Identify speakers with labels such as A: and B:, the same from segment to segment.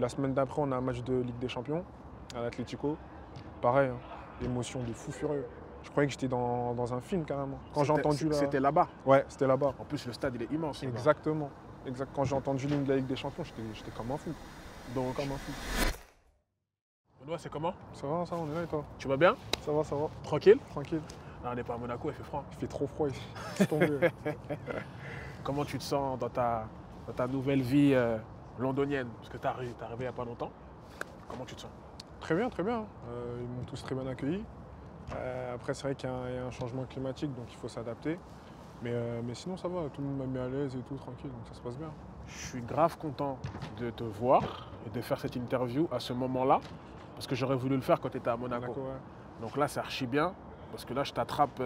A: La semaine d'après, on a un match de Ligue des Champions à l'Atlético. Pareil, hein, émotion de fou furieux. Je croyais que j'étais dans un film carrément. Quand j'ai entendu la...
B: C'était là-bas.
A: Ouais, c'était là-bas.
B: En plus, le stade, il est immense. là-bas.
A: Exactement. Exact. Quand j'ai entendu l'hymne de la Ligue des Champions, j'étais comme un fou.
B: Donc,
A: Comme un fou.
B: Benoît, c'est comment?
A: Ça va, on est là et toi?
B: Tu vas bien?
A: Ça va,
B: Tranquille?
A: tranquille.
B: Non, on n'est pas à Monaco, il fait froid.
A: Il fait trop froid ici. Laisse tomber.
B: Comment tu te sens dans ta nouvelle vie londonienne? Parce que tu es arrivé il n'y a pas longtemps. Comment tu te sens?
A: Très bien, très bien. Ils m'ont tous très bien accueilli. Après, c'est vrai qu'il y a un changement climatique, donc il faut s'adapter. Mais sinon, ça va, tout le monde m'a mis à l'aise et tout, tranquille, donc ça se passe bien.
B: Je suis grave content de te voir et de faire cette interview à ce moment-là, parce que j'aurais voulu le faire quand tu étais à Monaco.
A: D'accord, ouais.
B: Donc là, c'est archi bien, parce que là, je t'attrape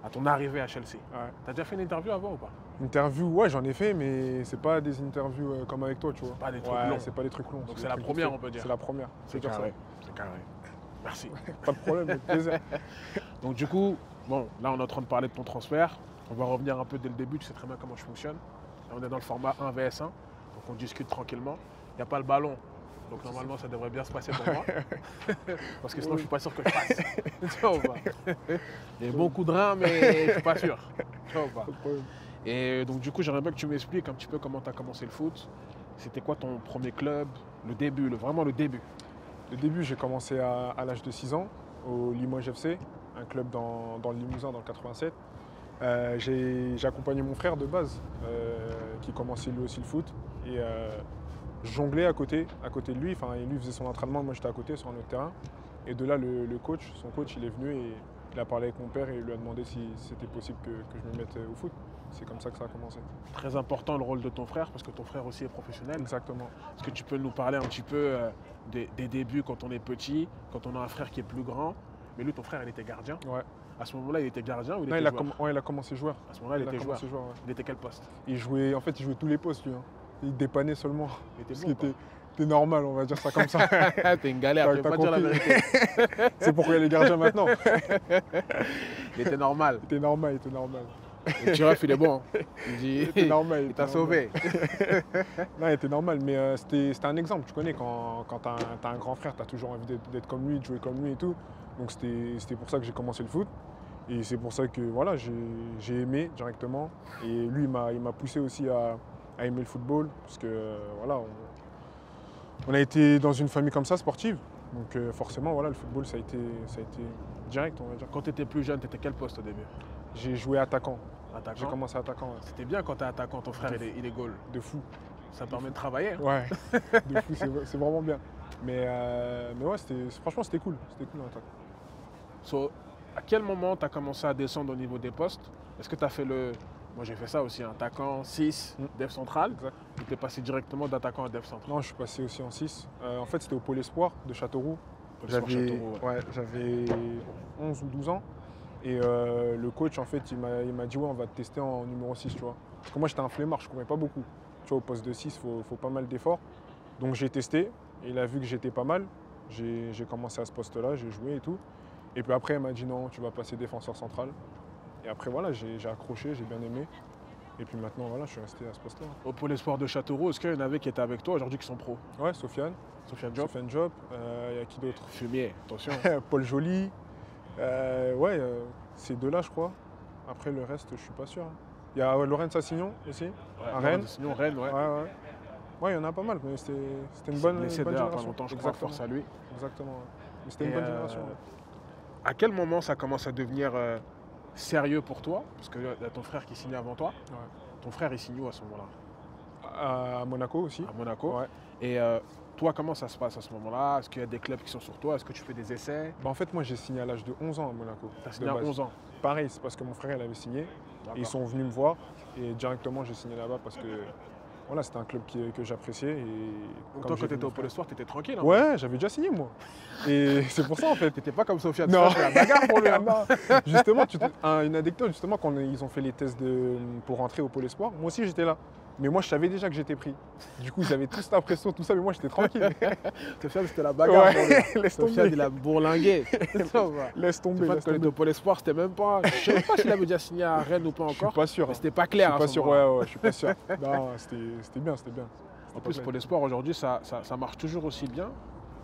B: à ton arrivée à Chelsea.
A: Ouais.
B: T'as déjà fait une interview avant ou pas?
A: Interview, ouais, j'en ai fait, mais c'est pas des interviews comme avec toi, tu vois.
B: Pas des trucs
A: Ouais,
B: longs.
A: c'est pas des trucs longs.
B: Donc
A: des
B: c'est la
A: trucs
B: première,
A: vite
B: on peut dire.
A: C'est la première.
B: C'est
A: dire ça.
B: carré. C'est carré. Merci.
A: Pas de problème, avec plaisir.
B: Donc du coup, bon, là, on est en train de parler de ton transfert. On va revenir un peu dès le début, tu sais très bien comment je fonctionne. Là, on est dans le format 1 vs 1, donc on discute tranquillement. Il n'y a pas le ballon, donc normalement ça devrait bien se passer pour moi. Parce que sinon je suis pas sûr que je passe. Tu vois ou pas? Il y a bon coup de rein, mais je suis pas sûr. Tu vois ou pas?
A: Pas de problème.
B: Et donc du coup, j'aimerais bien que tu m'expliques un petit peu comment tu as commencé le foot. C'était quoi ton premier club? Le début, vraiment le début.
A: Le début, j'ai commencé à l'âge de 6 ans au Limoges FC, un club dans le Limousin, dans le 87. J'ai accompagné mon frère de base, qui commençait lui aussi le foot. Et je jonglais à côté de lui. Enfin, lui faisait son entraînement, moi j'étais à côté sur un autre terrain. Et de là, son coach, il est venu et il a parlé avec mon père et il lui a demandé si c'était possible que je me mette au foot. C'est comme ça que ça a commencé.
B: Très important le rôle de ton frère, parce que ton frère aussi est professionnel.
A: Exactement.
B: Est-ce que tu peux nous parler un petit peu des débuts quand on est petit, quand on a un frère qui est plus grand? Mais lui, ton frère, il était gardien.
A: Ouais.
B: À ce moment-là, il était gardien ou il
A: Non,
B: était joueur?
A: il a commencé joueur.
B: À ce moment-là, il était joueur.
A: commencé joueur, ouais.
B: Il était quel poste?
A: Il jouait tous les postes, lui. Hein. Il dépannait seulement.
B: Il était
A: Ce
B: bon,
A: qui était normal, on va dire ça comme ça.
B: T'es une galère, tu veux
A: T'as
B: pas dire la
A: compris.
B: vérité.
A: C'est pourquoi il est gardien maintenant.
B: Il était normal.
A: Il était normal.
B: Le tireur, il est bon. Il dit,
A: Il était normal.
B: il t'a sauvé.
A: Non, il était normal, mais c'était un exemple. Tu connais, quand t'as un grand frère, t'as toujours envie d'être comme lui, de jouer comme lui et tout. Donc c'était pour ça que j'ai commencé le foot. Et c'est pour ça que voilà, j'ai aimé directement. Et lui, il m'a poussé aussi à aimer le football. Parce que voilà, on a été dans une famille comme ça, sportive. Donc forcément, voilà, le football, ça a été direct, on va dire.
B: Quand tu étais plus jeune, tu étais quel poste au début?
A: J'ai joué attaquant. J'ai
B: Attaquant.
A: commencé attaquant, ouais.
B: C'était bien quand tu es attaquant, ton frère il est goal.
A: De fou.
B: Ça permet de travailler. Hein.
A: Ouais, de fou, c'est vraiment bien. Mais ouais, franchement, c'était cool. C'était cool en attaque.
B: So, à quel moment tu as commencé à descendre au niveau des postes? Est-ce que tu as fait le... Moi j'ai fait ça aussi, attaquant 6, dev central.
A: Exact.
B: Tu es passé directement d'attaquant à dev central.
A: Non, je suis passé aussi en 6. En fait, c'était au Pôle Espoir de Châteauroux.
B: Pôle Espoir Châteauroux, ouais.
A: J'avais 11 ou 12 ans. Et le coach, en fait, il m'a dit, ouais, on va te tester en numéro 6, tu vois. Parce que moi, j'étais un flemmard, je ne courais pas beaucoup. Tu vois, au poste de 6, il faut pas mal d'efforts. Donc j'ai testé, et il a vu que j'étais pas mal. J'ai commencé à ce poste-là, j'ai joué et tout. Et puis après, il m'a dit, non, tu vas passer défenseur central. Et après, voilà, j'ai accroché, j'ai bien aimé. Et puis maintenant, voilà, je suis resté à ce poste-là.
B: Au Pôle Espoir de Châteauroux, est-ce qu'il y en avait qui étaient avec toi aujourd'hui qui sont pros?
A: Ouais, Sofiane.
B: Sofiane Diop.
A: Sofiane Diop. Il y a qui d'autre?
B: Fumier, attention.
A: Paul Joly. Ces deux-là, je crois. Après, le reste, je suis pas sûr. Il y a Laurent Sassignon aussi, à Rennes.
B: Sinon, Rennes, ouais.
A: Ouais, il y en a pas mal, mais c'était une bonne
B: Blessé
A: bonne
B: il y a pas
A: génération.
B: longtemps, je crois,
A: Exactement.
B: force à lui.
A: Exactement. Ouais. Mais c'était une
B: Et,
A: bonne génération. Ouais.
B: À quel moment ça commence à devenir sérieux pour toi? Parce qu'il y a ton frère qui signe avant toi.
A: Ouais.
B: Ton frère, il signe où à ce moment-là?
A: À Monaco aussi.
B: À Monaco.
A: Ouais.
B: Et toi, comment ça se passe à ce moment-là? Est-ce qu'il y a des clubs qui sont sur toi? Est-ce que tu fais des essais?
A: En fait, moi, j'ai signé à l'âge de 11 ans à Monaco.
B: Tu as signé
A: de
B: à
A: base.
B: 11 ans.
A: Pareil, c'est parce que mon frère, il avait signé. Et ils sont venus me voir. Et directement, j'ai signé là-bas parce que voilà, c'était un club que j'appréciais.
B: Donc
A: comme
B: toi,
A: j'ai
B: quand
A: vu
B: tu étais
A: mon
B: au Pôle
A: frère-
B: Espoir, tu étais tranquille, hein?
A: Ouais, j'avais déjà signé, moi. Et c'est pour ça, en fait.
B: T'étais pas comme Sofiane.
A: Non.
B: C'est la bagarre pour lui. Hein.
A: Non. Justement, une anecdote, justement, quand ils ont fait les tests pour rentrer au Pôle Espoir, moi aussi j'étais là. Mais moi je savais déjà que j'étais pris. Du coup, ils avaient tous l'impression, tout ça, mais moi j'étais tranquille.
B: Sofiane, c'était la bagarre
A: Ouais,
B: pour lui.
A: laisse
B: Sofiane,
A: tomber.
B: il a bourlingué.
A: Laisse tomber.
B: Sofiane,
A: Laisse
B: quand il était
A: tomber.
B: au Pôle Espoir, c'était même pas... Je sais même pas s'il avait déjà signé à Rennes ou pas
A: Je suis
B: encore.
A: pas sûr.
B: Mais c'était pas
A: Je
B: clair
A: suis
B: à
A: pas
B: ce
A: sûr,
B: moment-là.
A: ouais, je suis pas sûr. Non, c'était bien, c'était bien.
B: En plus, pour l'espoir, aujourd'hui, ça marche toujours aussi bien.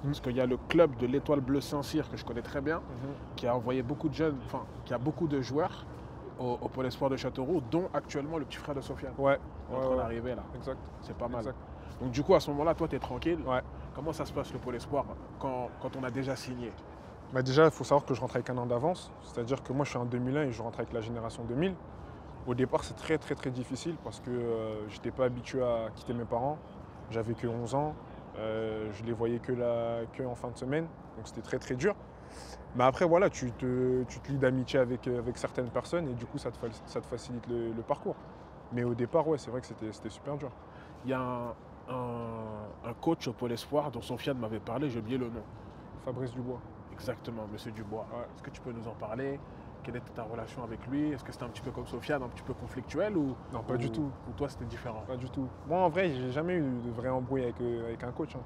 B: Parce qu'il y a le club de l'Étoile Bleue Saint-Cyr, que je connais très bien, qui a envoyé beaucoup de jeunes, enfin, qui a beaucoup de joueurs au Pôle Espoir de Châteauroux, dont actuellement le petit frère de Sofiane.
A: Ouais.
B: En train d'arriver là.
A: Exact.
B: C'est pas mal.
A: Exact.
B: Donc du coup, à ce moment-là, toi, tu es tranquille.
A: Ouais.
B: Comment ça se passe le Pôle Espoir quand on a déjà signé?
A: Bah déjà, il faut savoir que je rentre avec un an d'avance. C'est-à-dire que moi, je suis en 2001 et je rentre avec la génération 2000. Au départ, c'est très, très, très difficile parce que je n'étais pas habitué à quitter mes parents. J'avais que 11 ans. Je les voyais que en fin de semaine. Donc, c'était très, très dur. Mais après, voilà, tu te lis d'amitié avec certaines personnes et du coup, ça te facilite le parcours. Mais au départ, ouais, c'est vrai que c'était super dur.
B: Il y a un coach au Pôle Espoir dont Sofiane m'avait parlé, j'ai oublié le nom.
A: Fabrice Dubois.
B: Exactement, Monsieur Dubois.
A: Ouais.
B: Est-ce que tu peux nous en parler? Quelle était ta relation avec lui? Est-ce que c'était un petit peu comme Sofiane, un petit peu conflictuel ou
A: Non, pas du tout.
B: Ou toi, c'était différent?
A: Pas du tout. Moi, en vrai, j'ai jamais eu de vrai embrouille avec un coach. Hein.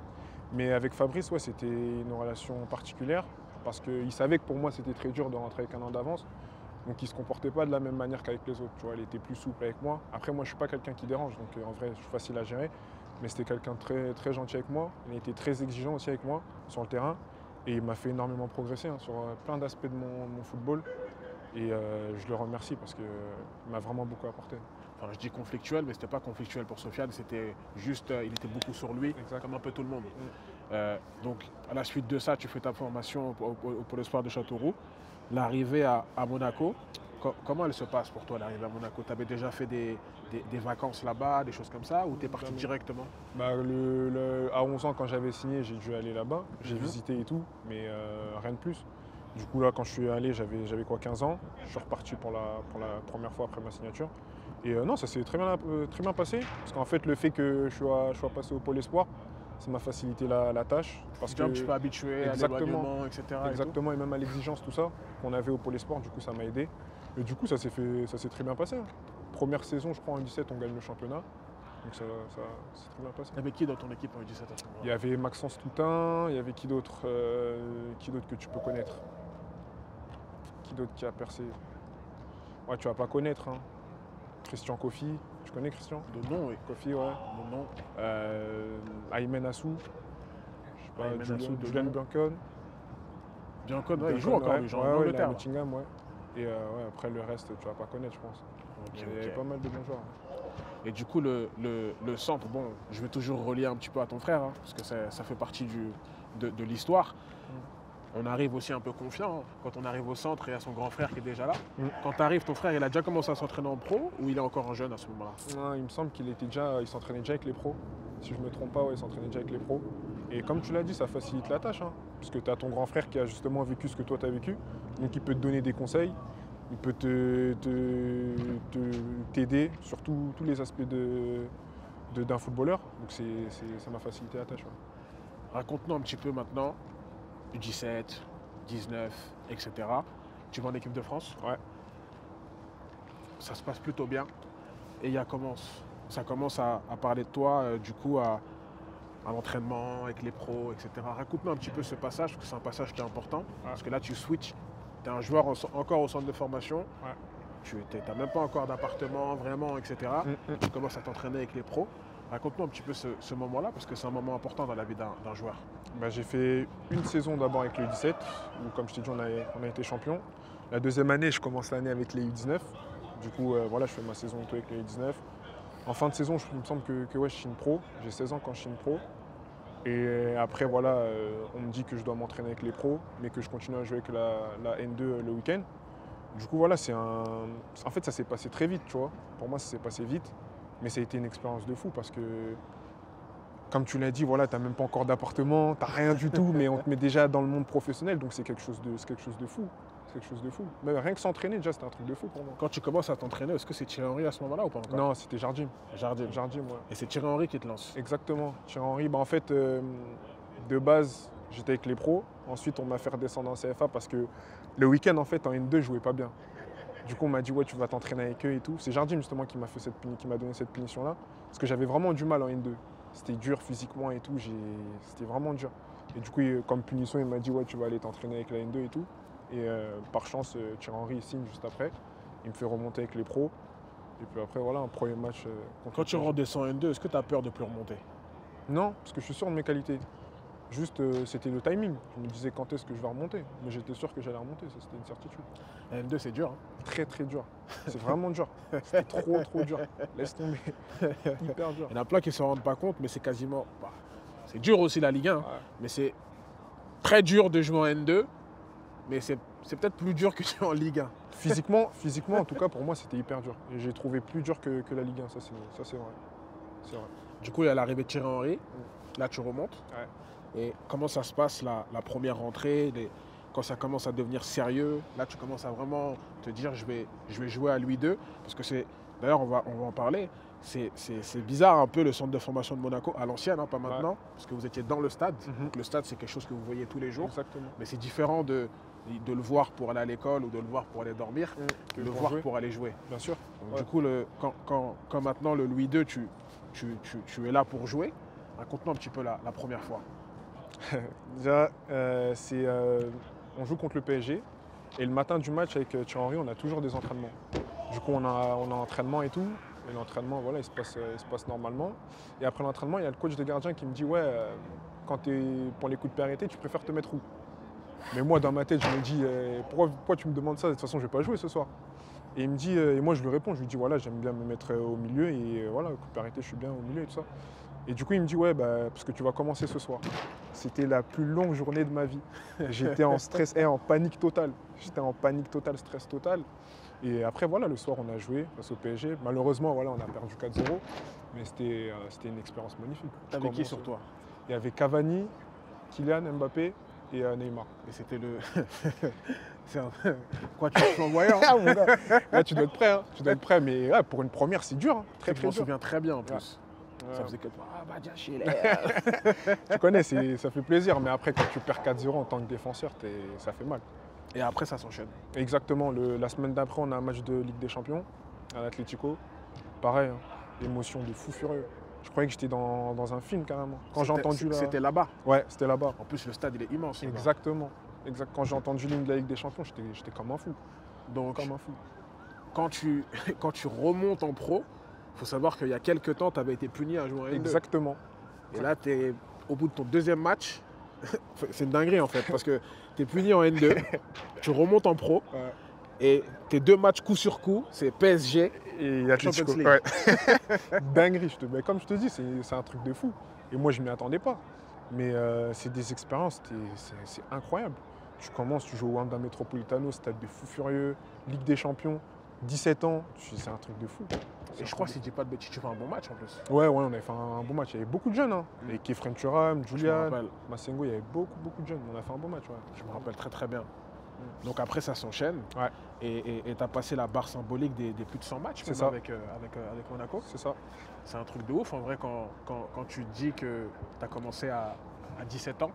A: Mais avec Fabrice, ouais, c'était une relation particulière parce qu'il savait que pour moi, c'était très dur de rentrer avec un an d'avance. Donc, il ne se comportait pas de la même manière qu'avec les autres. Tu vois, il était plus souple avec moi. Après, moi, je ne suis pas quelqu'un qui dérange. Donc, en vrai, je suis facile à gérer. Mais c'était quelqu'un de très, très gentil avec moi. Il était très exigeant aussi avec moi sur le terrain. Et il m'a fait énormément progresser hein, sur plein d'aspects de mon football. Et je le remercie parce qu'il m'a vraiment beaucoup apporté.
B: Enfin, je dis conflictuel, mais c'était pas conflictuel pour Sofiane, c'était juste, il était beaucoup sur lui,
A: Exact.
B: comme un peu tout le monde. Donc, à la suite de ça, tu fais ta formation au Pôle Espoir de Châteauroux. L'arrivée à Monaco, comment elle se passe pour toi, l'arrivée à Monaco? Tu avais déjà fait des vacances là-bas, des choses comme ça, ou tu es parti directement?
A: Bah, à 11 ans, quand j'avais signé, j'ai dû aller là-bas. J'ai visité et tout, mais rien de plus. Du coup, là, quand je suis allé, j'avais quoi, 15 ans. Je suis reparti pour la première fois après ma signature. Et non, ça s'est très bien passé. Parce qu'en fait, le fait que je sois passé au Pôle Espoir, ça m'a facilité la tâche. Parce
B: Tu es un petit peu habitué à l'éloignement, etc.
A: Exactement, et même à l'exigence, tout ça, qu'on avait au Pôle Espoir. Du coup, ça m'a aidé. Et du coup, ça s'est très bien passé. Hein. Première saison, je crois, en 17, on gagne le championnat. Donc ça s'est très bien passé.
B: Il y avait qui dans ton équipe en U17 à ce moment-là?
A: Il y avait Maxence Toutain, il y avait qui d'autre que tu peux connaître? Qui d'autre qui a percé? Ouais, tu vas pas connaître. Hein. Christian Kofi, tu connais Christian?
B: De nom, oui.
A: Kofi, ouais.
B: De nom.
A: Aymen Assou, je sais pas,
B: Aymen Assou, de
A: Julian
B: nom.
A: Biancon.
B: Biancon, ouais, il joue encore, lui, genre en
A: il est
B: Angleterre.
A: à Nottingham, ouais. Et ouais, après le reste, tu vas pas connaître, je pense.
B: Ok,
A: Il y avait pas mal de bons joueurs.
B: Et du coup, le centre, bon, je vais toujours relier un petit peu à ton frère, hein, parce que ça fait partie de l'histoire. On arrive aussi un peu confiant hein, quand on arrive au centre et à son grand frère qui est déjà là. Quand tu arrives, ton frère, il a déjà commencé à s'entraîner en pro ou il est encore en jeune à ce moment-là?
A: Non, il me semble qu'il s'entraînait déjà avec les pros. Si je me trompe pas, ouais, il s'entraînait déjà avec les pros. Et comme tu l'as dit, ça facilite la tâche. Hein, parce que tu as ton grand frère qui a justement vécu ce que toi tu as vécu. Donc il peut te donner des conseils. Il peut t'aider sur tous les aspects d'un footballeur. Donc ça m'a facilité la tâche. Ouais.
B: Raconte-nous un petit peu maintenant, U17, 19, etc. Tu vas en équipe de France.
A: Ouais.
B: Ça se passe plutôt bien. Et ça commence à parler de toi, du coup, à l'entraînement, avec les pros, etc. Raconte-nous un petit peu ce passage, parce que c'est un passage qui est important. Ouais. Parce que là, tu switches. Tu es un joueur encore au centre de formation.
A: Ouais.
B: Tu n'as même pas encore d'appartement, vraiment, etc. Tu commences à t'entraîner avec les pros. Raconte-nous un petit peu ce moment-là, parce que c'est un moment important dans la vie d'un joueur.
A: Bah, j'ai fait une saison d'abord avec les U17, où comme je t'ai dit, on a été champion. La deuxième année, je commence l'année avec les U19. Du coup, voilà, je fais ma saison avec les U19. En fin de saison, il me semble que ouais, je signe pro. J'ai 16 ans quand je signe pro. Et après, voilà, on me dit que je dois m'entraîner avec les pros, mais que je continue à jouer avec la N2 le week-end. Du coup, voilà, en fait, ça s'est passé très vite, tu vois. Pour moi, ça s'est passé vite. Mais ça a été une expérience de fou parce que, comme tu l'as dit, voilà, tu n'as même pas encore d'appartement, tu n'as rien du tout, mais on te met déjà dans le monde professionnel, donc c'est quelque chose de fou. C'est quelque chose de fou. Mais rien que s'entraîner, déjà, c'était un truc de fou pour moi.
B: Quand tu commences à t'entraîner, est-ce que c'est Thierry Henry à ce moment-là ou pas encore?
A: Non, c'était Jardim.
B: Jardim,
A: ouais.
B: Et c'est Thierry Henry qui te lance?
A: Exactement. Thierry Henry, en fait, de base, j'étais avec les pros. Ensuite, on m'a fait redescendre en CFA parce que le week-end, en fait, en N2, je jouais pas bien. Du coup, on m'a dit, ouais, tu vas t'entraîner avec eux et tout. C'est Jardim, justement, qui m'a donné cette punition-là. Parce que j'avais vraiment du mal en N2. C'était dur physiquement et tout. C'était vraiment dur. Et du coup, comme punition, il m'a dit, ouais, tu vas aller t'entraîner avec la N2 et tout. Et par chance, Thierry Henry signe juste après. Il me fait remonter avec les pros. Et puis après, voilà, un premier match.
B: Quand tu redescends en N2, est-ce que tu as peur de plus remonter?
A: Non, parce que je suis sûr de mes qualités. Juste, c'était le timing. Je me disais quand est-ce que je vais remonter. Mais j'étais sûr que j'allais remonter, ça c'était une certitude.
B: N2, c'est dur. Hein.
A: Très très dur. C'est vraiment dur. C'était trop trop dur. Laisse tomber. Hyper dur.
B: Il y en a plein qui ne se rendent pas compte, mais c'est quasiment... Bah, c'est dur aussi la Ligue 1,
A: Ouais.
B: mais c'est très dur de jouer en N2, mais c'est peut-être plus dur que de jouer en Ligue 1.
A: Physiquement, en tout cas, pour moi, c'était hyper dur. Et j'ai trouvé plus dur que la Ligue 1, ça c'est vrai. C'est vrai.
B: Du coup, il y a l'arrivée de Thierry Henry, là tu remontes.
A: Ouais.
B: Et comment ça se passe la première rentrée, quand ça commence à devenir sérieux, là tu commences à vraiment te dire je vais jouer à Louis II, parce que c'est, d'ailleurs on va en parler, c'est bizarre un peu le centre de formation de Monaco, à l'ancienne, hein, pas maintenant, parce que vous étiez dans le stade, donc le stade c'est quelque chose que vous voyez tous les jours,
A: Exactement.
B: mais c'est différent de le voir pour aller à l'école ou de le voir pour aller dormir, que de le voir
A: jouer.
B: pour aller jouer.
A: Bien sûr.
B: Donc,
A: Ouais.
B: du coup, quand maintenant le Louis II, tu es là pour jouer, raconte-nous un petit peu la première fois.
A: Déjà, on joue contre le PSG. Et le matin du match avec Thierry Henry, on a toujours des entraînements. Du coup, on a entraînement et tout. Et l'entraînement, voilà, il se passe normalement. Et après l'entraînement, il y a le coach de gardien qui me dit ouais, quand tu es pour les coups de pied arrêtés, tu préfères te mettre où? Mais moi, dans ma tête, je me dis pourquoi tu me demandes ça? De toute façon, je ne vais pas jouer ce soir. Et il me dit, et moi je lui réponds, je lui dis voilà, j'aime bien me mettre au milieu et voilà, coup de pied arrêté, je suis bien au milieu et tout ça. Et du coup, il me dit ouais, parce que tu vas commencer ce soir. C'était la plus longue journée de ma vie. J'étais en stress, en panique totale. J'étais en panique totale, stress total. Et après, voilà, le soir, on a joué face au PSG. Malheureusement, voilà, on a perdu 4-0. Mais c'était une expérience magnifique.
B: T'avais qui sur toi?
A: Il y avait Cavani, Kylian Mbappé et Neymar.
B: Et c'était le... Quoi, tu es flamboyant?
A: Ah, mon gars. Là, tu dois être prêt. Hein. Tu dois être prêt. Mais ouais, pour une première, c'est dur. Hein. Très,
B: Je
A: très
B: m'en
A: dur.
B: souviens très bien en plus.
A: Ouais.
B: Ça faisait que... Ah, bah, déjà, chez
A: Tu connais, ça fait plaisir. Mais après, quand tu perds 4-0 en tant que défenseur, ça fait mal.
B: Et après, ça s'enchaîne.
A: Exactement. La semaine d'après, on a un match de Ligue des Champions à l'Atlético. Pareil, hein. Émotion de fou furieux. Je croyais que j'étais dans un film carrément. Quand j'ai entendu
B: C'était là-bas.
A: Ouais, c'était là-bas.
B: En plus, le stade, il est immense. là-bas.
A: Exactement. Quand j'ai entendu l'hymne de la Ligue des Champions, j'étais comme un fou.
B: Donc,
A: Comme un fou.
B: quand tu remontes en pro, il faut savoir qu'il y a quelques temps, tu avais été puni à jouer en N2.
A: Exactement.
B: Et là, tu es au bout de ton deuxième match. C'est une dinguerie en fait, parce que tu es puni en N2, tu remontes en pro,
A: Ouais.
B: et tes deux matchs coup sur coup, c'est PSG
A: Et Atlético.
B: Champions League.
A: Ouais. Dinguerie, mais comme je te dis, c'est un truc de fou. Et moi, je m'y attendais pas. Mais c'est des expériences, c'est incroyable. Tu commences, tu joues au Wanda Metropolitano, stade de fou furieux, Ligue des Champions, 17 ans, c'est un truc de fou.
B: Et je crois, si je dis pas de bêtises, tu fais un bon match en plus.
A: Ouais, on avait fait un bon match. Il y avait beaucoup de jeunes. Hein. Il y avait Kefren Thuram,
B: Je me
A: Julian,
B: rappelle.
A: Massengo, il y avait beaucoup de jeunes. On a fait un bon match. Ouais.
B: Je me rappelle très très bien. Donc après, ça s'enchaîne.
A: Ouais.
B: Et tu as passé la barre symbolique des plus de 100 matchs
A: C'est
B: même
A: ça.
B: avec Monaco.
A: C'est ça.
B: C'est un truc de ouf en vrai quand tu dis que tu as commencé à 17 ans.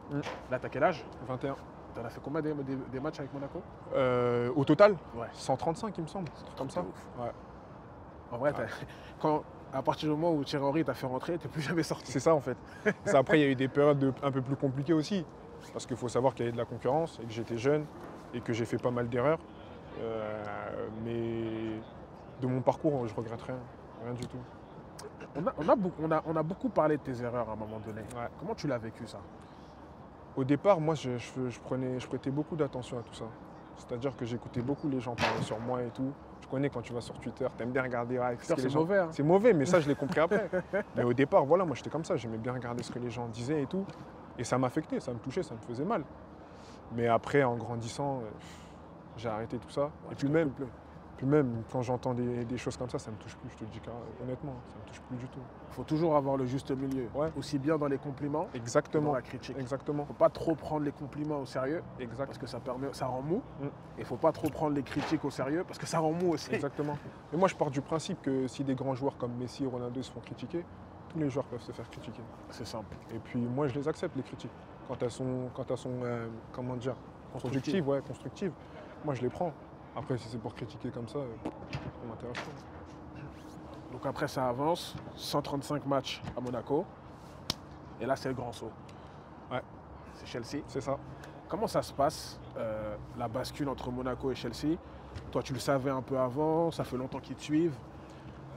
B: Là, tu as quel âge?
A: 21.
B: Tu en as fait combien des matchs avec Monaco?
A: Au total,
B: Ouais.
A: 135, il me semble. Un truc comme ça.
B: de ouf.
A: Ouais.
B: En vrai, à partir du moment où Thierry Henry t'a fait rentrer, tu n'es plus jamais sorti.
A: C'est ça en fait. Après, il y a eu des périodes un peu plus compliquées aussi. Parce qu'il faut savoir qu'il y avait de la concurrence et que j'étais jeune et que j'ai fait pas mal d'erreurs. Mais de mon parcours, je regrette rien. Rien du tout.
B: On a beaucoup parlé de tes erreurs à un moment donné.
A: Ouais.
B: Comment tu l'as vécu ça?
A: Au départ, moi, je prêtais beaucoup d'attention à tout ça. C'est-à-dire que j'écoutais beaucoup les gens parler sur moi et tout. Tu connais quand tu vas sur Twitter, t'aimes bien regarder.
B: C'est mauvais. Hein.
A: C'est mauvais, mais ça, je l'ai compris après. Mais au départ, voilà, moi, j'étais comme ça. J'aimais bien regarder ce que les gens disaient et tout. Et ça m'affectait, ça me touchait, ça me faisait mal. Mais après, en grandissant, j'ai arrêté tout ça.
B: Ouais,
A: et
B: tu
A: puis même, quand j'entends des choses comme ça me touche plus. Je te le dis honnêtement, ça me touche plus du tout.
B: Il faut toujours avoir le juste milieu.
A: Ouais.
B: Aussi bien dans les compliments que dans
A: Exactement.
B: la critique.
A: Exactement.
B: Il ne faut pas trop prendre les compliments au sérieux
A: Exact.
B: parce que ça rend mou.
A: Mm.
B: Et il ne faut pas trop prendre les critiques au sérieux parce que ça rend mou aussi.
A: Exactement. Et moi, je pars du principe que si des grands joueurs comme Messi et Ronaldo se font critiquer, tous les joueurs peuvent se faire critiquer.
B: C'est simple.
A: Et puis moi, je les accepte, les critiques. Quand elles sont comment dire,
B: Constructive.
A: constructives, moi, je les prends. Après, si c'est pour critiquer comme ça m'intéresse pas.
B: Donc après, ça avance. 135 matchs à Monaco. Et là, c'est le grand saut.
A: Ouais.
B: C'est Chelsea.
A: C'est ça.
B: Comment ça se passe, la bascule entre Monaco et Chelsea? Toi, tu le savais un peu avant, ça fait longtemps qu'ils te suivent.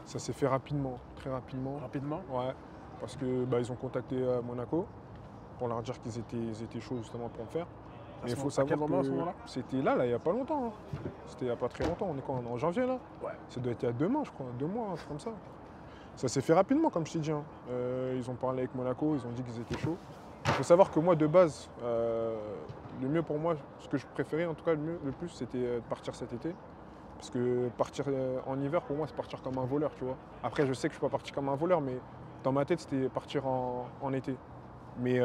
A: Ça s'est fait rapidement, très rapidement.
B: Rapidement?
A: Ouais. parce que ils ont contacté Monaco pour leur dire qu'ils étaient chauds justement pour le faire. Mais il faut savoir
B: quel moment, à ce
A: que
B: moment-là?
A: c'était là, il n'y a pas longtemps. Hein. C'était il n'y a pas très longtemps. On est quand? En janvier là?
B: Ouais.
A: Ça doit être il y a 2 mois, je crois. 2 mois, un truc comme ça. Ça s'est fait rapidement, comme je t'ai dit. Hein. Ils ont parlé avec Monaco, ils ont dit qu'ils étaient chauds. Il faut savoir que moi, de base, le mieux pour moi, ce que je préférais en tout cas le plus, c'était de partir cet été. Parce que partir en hiver, pour moi, c'est partir comme un voleur, tu vois. Après, je sais que je ne suis pas parti comme un voleur, mais dans ma tête, c'était partir en été. Mais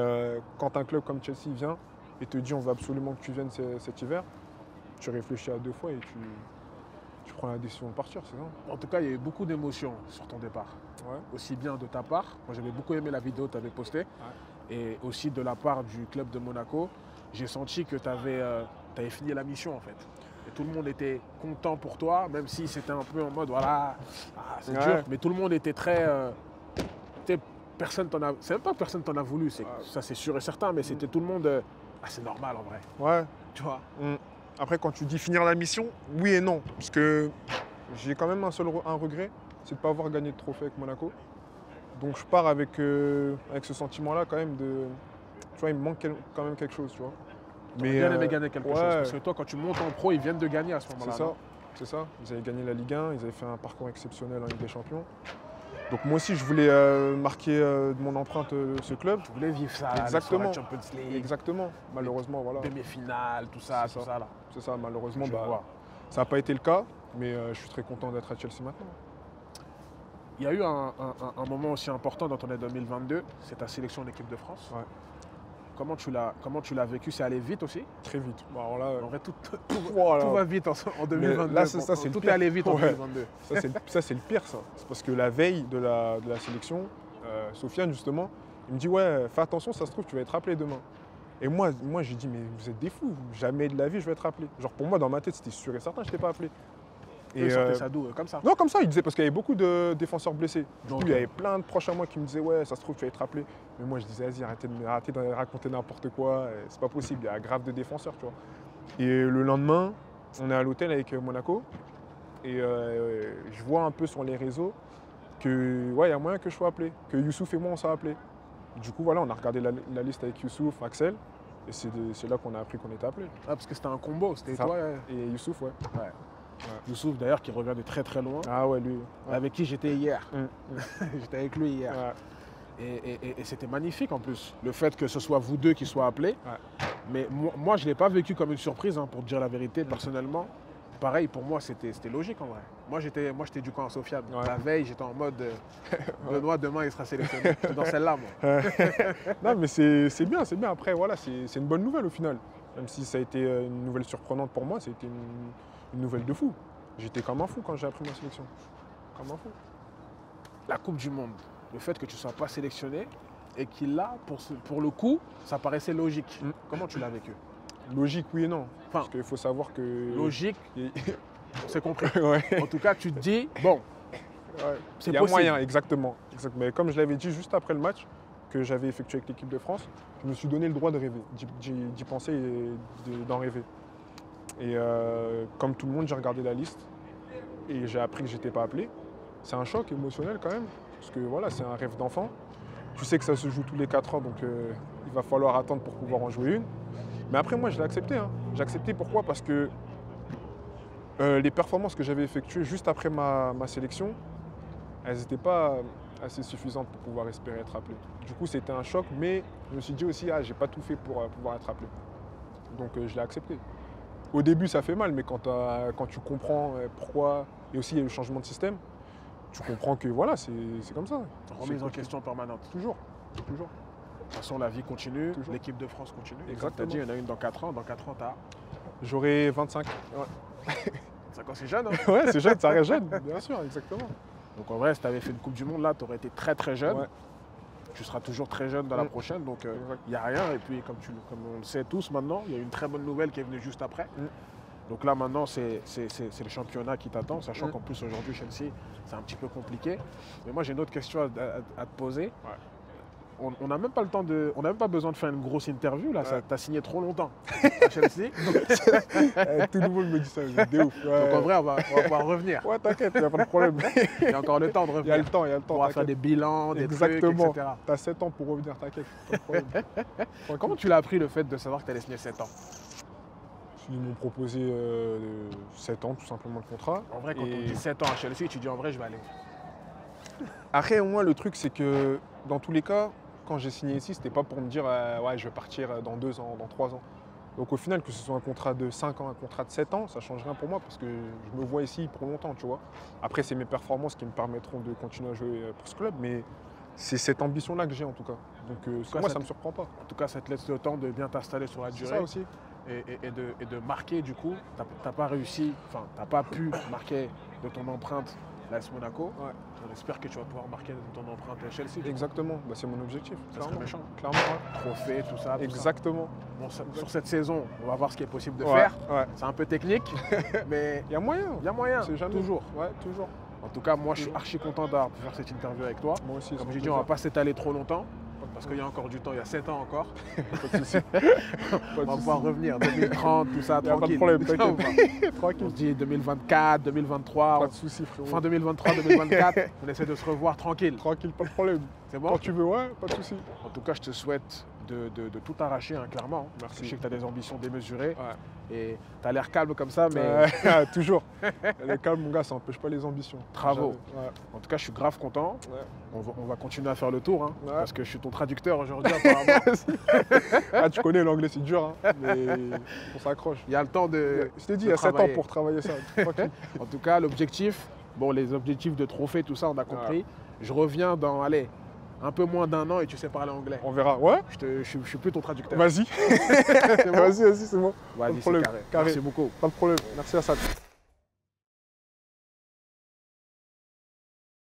A: quand un club comme Chelsea vient et te dit on veut absolument que tu viennes cet hiver, tu réfléchis à 2 fois et tu prends la décision de partir, c'est ça.
B: En tout cas, il y a eu beaucoup d'émotions sur ton départ.
A: Ouais.
B: Aussi bien de ta part, moi j'avais beaucoup aimé la vidéo que tu avais postée, et aussi de la part du club de Monaco. J'ai senti que tu avais fini la mission en fait. Et tout le monde était content pour toi, même si c'était un peu en mode voilà, c'est dur, mais tout le monde était très. Personne t'en a. C'est même pas que personne t'en a voulu, ça c'est sûr et certain, mais c'était tout le monde. C'est normal en vrai.
A: Ouais.
B: Tu vois.
A: Après, quand tu dis finir la mission, oui et non. Parce que j'ai quand même un regret, c'est de ne pas avoir gagné de trophée avec Monaco. Donc je pars avec ce sentiment-là quand même de. Tu vois, il me manque quand même quelque chose, tu vois.
B: Mais bien aimé gagner quelque chose. Parce que toi, quand tu montes en pro, ils viennent de gagner à ce moment-là.
A: C'est ça. Ils avaient gagné la Ligue 1, ils avaient fait un parcours exceptionnel en Ligue des Champions. Donc moi aussi, je voulais marquer de mon empreinte ce club.
B: Tu voulais vivre ça,
A: exactement.
B: La Champions League.
A: Exactement. Malheureusement, voilà.
B: Demi-finale, tout ça là.
A: C'est ça, malheureusement, ça n'a pas été le cas, mais je suis très content d'être à Chelsea maintenant.
B: Il y a eu un moment aussi important dans ton année 2022, c'est ta sélection en équipe de France.
A: Ouais.
B: Comment tu l'as vécu? C'est allé vite aussi?
A: Très vite. En vrai,
B: tout va vite en 2022.
A: Là, ça, c'est
B: tout est allé vite en 2022.
A: Ça, c'est le pire, ça. C'est parce que la veille de la sélection, Sofiane, justement, il me dit « Ouais, fais attention, ça se trouve, tu vas être appelé demain. » Et moi j'ai dit « Mais vous êtes des fous, jamais de la vie, je vais être appelé. » Genre, pour moi, dans ma tête, c'était sûr et certain, je n'étais pas appelé.
B: Et sortait ça d'où? Comme ça?
A: Non, comme ça, il disait, parce qu'il y avait beaucoup de défenseurs blessés. Du coup, il y avait plein de proches à moi qui me disaient « Ouais, ça se trouve, tu vas être appelé. » Mais moi, je disais « Vas-y, arrêtez de raconter n'importe quoi, c'est pas possible, il y a grave de défenseurs, tu vois. » Et le lendemain, on est à l'hôtel avec Monaco, et je vois un peu sur les réseaux que, ouais, il y a moyen que je sois appelé, que Youssouf et moi, on s'est appelés. Du coup, voilà, on a regardé la liste avec Youssouf, Axel, et c'est là qu'on a appris qu'on était appelé.
B: Ah, parce que c'était un combo, c'était toi
A: et Youssouf, ouais.
B: Youssouf d'ailleurs qui revient de très très loin.
A: Ah ouais, lui.
B: Avec qui j'étais hier. J'étais avec lui hier.
A: Ouais.
B: Et c'était magnifique en plus, le fait que ce soit vous deux qui soient appelés. Ouais. Mais moi je ne l'ai pas vécu comme une surprise, hein, pour te dire la vérité, personnellement. Pareil, pour moi, c'était logique en vrai. Moi, j'étais du camp à Sofiane. Ouais. La veille, j'étais en mode Benoît, demain, il sera sélectionné. J'étais dans celle-là, moi.
A: Non, mais c'est bien, c'est bien. Après, voilà, c'est une bonne nouvelle au final. Même si ça a été une nouvelle surprenante pour moi, c'était une nouvelle de fou. J'étais comme un fou quand j'ai appris ma sélection. Comme un fou.
B: La Coupe du Monde, le fait que tu ne sois pas sélectionné et qu'il l'a, pour le coup, ça paraissait logique. Comment tu l'as vécu?
A: Logique, oui et non. Parce qu'il faut savoir que...
B: Logique, c'est compris.
A: Ouais.
B: En tout cas, tu te dis, bon, c'est possible.
A: Il y a moyen, exactement. Mais comme je l'avais dit juste après le match que j'avais effectué avec l'équipe de France, je me suis donné le droit de rêver, d'y penser et d'en rêver. Et comme tout le monde, j'ai regardé la liste et j'ai appris que je n'étais pas appelé. C'est un choc émotionnel quand même, parce que voilà, c'est un rêve d'enfant. Tu sais que ça se joue tous les 4 ans, donc il va falloir attendre pour pouvoir en jouer une. Mais après, moi, je l'ai accepté. Hein. J'ai accepté pourquoi? Parce que les performances que j'avais effectuées juste après ma sélection, elles n'étaient pas assez suffisantes pour pouvoir espérer être appelé. Du coup, c'était un choc, mais je me suis dit aussi, j'ai pas tout fait pour pouvoir être appelé. Donc, je l'ai accepté. Au début, ça fait mal, mais quand tu comprends pourquoi, et aussi il y a eu le changement de système, tu comprends que voilà, c'est comme ça.
B: Remise en question permanente.
A: Toujours.
B: De toute façon, la vie continue, l'équipe de France continue. Exactement. Tu as dit, il y en a une dans 4 ans. Dans 4 ans, tu as...
A: J'aurai 25. Ouais.
B: 5 ans, c'est jeune, hein?
A: Ouais, c'est jeune, ça reste jeune, bien sûr, exactement.
B: Donc en vrai, si tu avais fait une Coupe du Monde, là, tu aurais été très très jeune.
A: Ouais.
B: Tu seras toujours très jeune dans la prochaine, donc il n'y a rien. Et puis, comme on le sait tous maintenant, il y a une très bonne nouvelle qui est venue juste après. Donc là, maintenant, c'est le championnat qui t'attend, sachant qu'en plus, aujourd'hui, Chelsea, c'est un petit peu compliqué. Mais moi, j'ai une autre question à te poser.
A: Ouais.
B: on n'a même pas le temps de. On n'a même pas besoin de faire une grosse interview là.
A: Ouais.
B: T'as signé trop longtemps à Chelsea.
A: Tout le monde me dit ça, c'est de ouf. Ouais.
B: Donc en vrai, on va pouvoir revenir.
A: Ouais, t'inquiète, il n'y a pas de problème.
B: Il y a encore le temps de
A: Il y a
B: revenir.
A: le temps, il y a le temps.
B: On va faire des bilans, des trucs,
A: Exactement.
B: etc.
A: T'as 7 ans pour revenir, t'inquiète, pas de problème.
B: Comment tu l'as appris le fait de savoir que tu allais signer 7 ans?
A: Ils m'ont proposé 7 ans tout simplement le contrat.
B: En vrai, quand
A: Et
B: on dit 7 ans à Chelsea, tu dis en vrai, je vais aller.
A: Après, moi, le truc, c'est que dans tous les cas, quand j'ai signé ici, c'était pas pour me dire ouais, je vais partir dans 2 ans, dans 3 ans. Donc au final, que ce soit un contrat de 5 ans, un contrat de 7 ans, ça change rien pour moi parce que je me vois ici pour longtemps, tu vois. Après, c'est mes performances qui me permettront de continuer à jouer pour ce club, mais c'est cette ambition-là que j'ai en tout cas. Donc moi, ça me surprend pas.
B: En tout cas, ça te laisse le temps de bien t'installer sur la
A: C'est
B: durée.
A: ça aussi.
B: Et de marquer du coup. T'as pas réussi, enfin, t'as pas pu marquer de ton empreinte l'AS Monaco.
A: Ouais.
B: On espère que tu vas pouvoir marquer de ton empreinte à Chelsea. du coup.
A: Exactement, bah, c'est mon objectif.
B: Ça serait
A: Clairement,
B: méchant.
A: clairement ouais.
B: Trophée, tout ça.
A: Exactement.
B: Bon, sur cette saison, on va voir ce qui est possible de
A: Ouais,
B: faire.
A: ouais.
B: C'est un peu technique, mais
A: Il y a moyen.
B: il y a moyen.
A: C'est jamais.
B: Toujours.
A: Ouais, toujours.
B: En tout cas, moi, je suis archi content d'avoir pu faire cette interview avec toi.
A: Moi aussi.
B: Comme j'ai dit, on va pas s'étaler trop longtemps. Parce qu'il y a encore du temps, il y a 7 ans encore.
A: Pas de soucis.
B: On va pouvoir revenir 2030, tout ça,
A: Il n'y a pas
B: tranquille.
A: de problème,
B: Ça, on
A: t'inquiète.
B: va. On
A: Tranquille.
B: se dit 2024, 2023,
A: Pas de soucis, frérot.
B: fin 2023, 2024, on essaie de se revoir tranquille.
A: Tranquille, pas de problème.
B: C'est bon?
A: Quand tu veux, ouais, pas de soucis.
B: En tout cas, je te souhaite de tout arracher, hein, clairement.
A: Merci.
B: Je sais que tu as des ambitions démesurées
A: Ouais.
B: et tu as l'air calme comme ça, mais
A: Toujours. Le calme, mon gars, ça n'empêche pas les ambitions.
B: Bravo.
A: Jamais. Ouais.
B: en tout cas, je suis grave content.
A: Ouais.
B: On va continuer à faire le tour, hein,
A: Ouais.
B: parce que je suis ton traducteur aujourd'hui, apparemment.
A: Ah, tu connais l'anglais, c'est dur, hein, mais on s'accroche.
B: Il y a le temps de.
A: Je t'ai dit,
B: de
A: il y a 7 ans
B: travailler.
A: pour travailler ça. Tranquille.
B: En tout cas, l'objectif, bon, les objectifs de trophée, tout ça, on a compris. Je reviens dans, allez, un peu moins d'un an et tu sais parler anglais.
A: On verra. Ouais,
B: Je suis plus ton traducteur.
A: vas-y.
B: C'est bon
A: Vas-y, c'est bon.
B: Vas-y, c'est
A: problème.
B: carré.
A: Carré.
B: Merci beaucoup.
A: Pas de problème. Merci à ça.